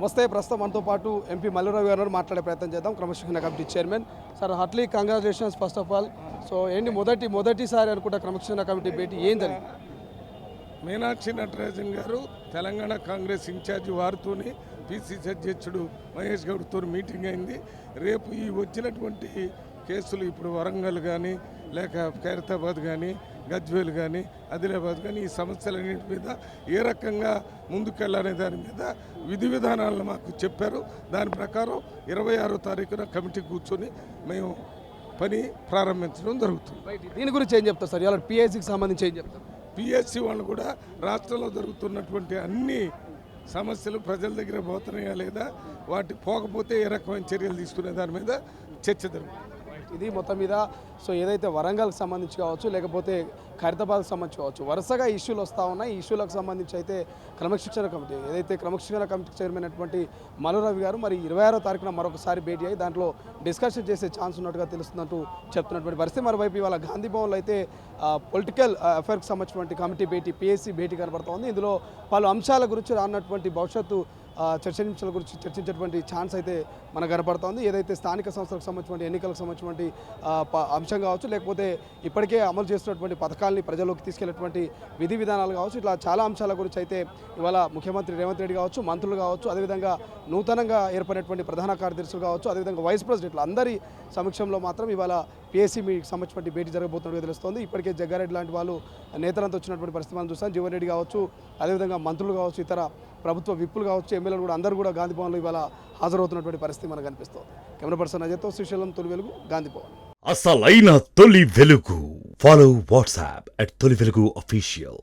నమస్తే. ప్రస్తుతం మనతో పాటు ఎంపీ మల్లురావు గారు మాట్లాడే ప్రయత్నం చేద్దాం. క్రమశిక్షణ committee chairman sir, Hartley congratulations first of all. So ఏంటి మొదటిసారి అనుకుంటా క్రమశిక్షణ కమిటీ భేటీ ఏం జరిగింది? మీనాక్షి నటరాజన్ గారు తెలంగాణ కాంగ్రెస్ ఇన్ఛార్జి వారితోని పిసిసి అధ్యక్షుడు మహేష్ గౌడ్తో మీటింగ్ అయింది. రేపు ఈ వచ్చినటువంటి కేసులు ఇప్పుడు వరంగల్ కానీ లేక ఖైరతాబాద్ కానీ గజ్వేల్ కానీ ఆదిలాబాద్ కానీ ఈ సమస్యలన్నింటి మీద ఏ రకంగా ముందుకెళ్ళాలనే దాని మీద విధి విధానాలను మాకు చెప్పారు. దాని ప్రకారం 26వ తారీఖున కమిటీ కూర్చొని మేము పని ప్రారంభించడం జరుగుతుంది. దీని గురించి ఏం చెప్తారు సార్? ఇలా పిఎస్సికి సంబంధించి ఏం చెప్తారు? పిఎస్సి వాళ్ళు కూడా రాష్ట్రంలో జరుగుతున్నటువంటి అన్ని సమస్యలు ప్రజల దగ్గర పోతున్నాయా లేదా, వాటి పోకపోతే ఏ రకమైన చర్యలు తీసుకునే దాని మీద చర్చ జరుగుతుంది. ఇది మొత్తం మీద సో ఏదైతే వరంగల్కి సంబంధించి కావచ్చు, లేకపోతే ఖైరతాబాద్కి సంబంధించి కావచ్చు, వరుసగా ఇష్యూలు వస్తూ ఉన్నాయి. ఈ ఇష్యూలకు సంబంధించి అయితే క్రమశిక్షణ కమిటీ ఏదైతే క్రమశిక్షణ కమిటీ చైర్మన్ అయినటువంటి మల్లురావు గారు మరి 26వ తారీఖున మరొకసారి భేటీ అయ్యి దాంట్లో డిస్కషన్ చేసే ఛాన్స్ ఉన్నట్టుగా తెలుస్తున్నట్టు చెప్తున్నటువంటి పరిస్థితి. మరోవైపు ఇవాళ గాంధీ భవన్లో అయితే పొలిటికల్ అఫైర్కి సంబంధించినటువంటి కమిటీ భేటీ పిఎస్సి భేటీ కనబడుతోంది. ఇందులో పలు అంశాల గురించి రానున్నటువంటి భవిష్యత్తు చర్చనీయాంశాల గురించి చర్చించేటువంటి ఛాన్స్ అయితే మనకు కనపడుతోంది. ఏదైతే స్థానిక సంస్థలకు సంబంధించినటువంటి ఎన్నికలకు సంబంధించినటువంటి అంశం కావచ్చు, లేకపోతే ఇప్పటికే అమలు చేస్తున్నటువంటి పథకాలని ప్రజల్లోకి తీసుకెళ్లేటువంటి విధి విధానాలు కావచ్చు, ఇట్లా చాలా అంశాల గురించి అయితే ఇవాళ ముఖ్యమంత్రి రేవంత్ రెడ్డి కావచ్చు, మంత్రులు కావచ్చు, అదేవిధంగా నూతనంగా ఏర్పడినటువంటి ప్రధాన కార్యదర్శులు కావచ్చు, అదేవిధంగా వైస్ ప్రెసిడెంట్లు అందరి సమక్షంలో మాత్రం ఇవాళ పిఎస్సి మీకు సంబంధించినటువంటి భేటీ జరగబోతున్నట్టుగా తెలుస్తోంది. ఇప్పటికే జగ్గారెడ్డి లాంటి వాళ్ళు నేతలంతా వచ్చినటువంటి పరిస్థితి మనం చూస్తాం. జీవన్ రెడ్డి కావచ్చు, అదేవిధంగా మంత్రులు కావచ్చు, ఇతర ప్రభుత్వ విప్పులు కావచ్చు, ఎమ్మెల్యేలు కూడా అందరూ కూడా గాంధీ భవన్లో ఇవాళ హాజరవుతున్నటువంటి పరిస్థితి మనకు కనిపిస్తుంది. కెమెరా పర్సన్ అజయ్తో శ్రీశైలం, తొలి వెలుగు, గాంధీ భవన్. అసలైన తొలి వెలుగు. ఫాలో వాట్సాప్ @తొలి వెలుగు అఫీషియల్.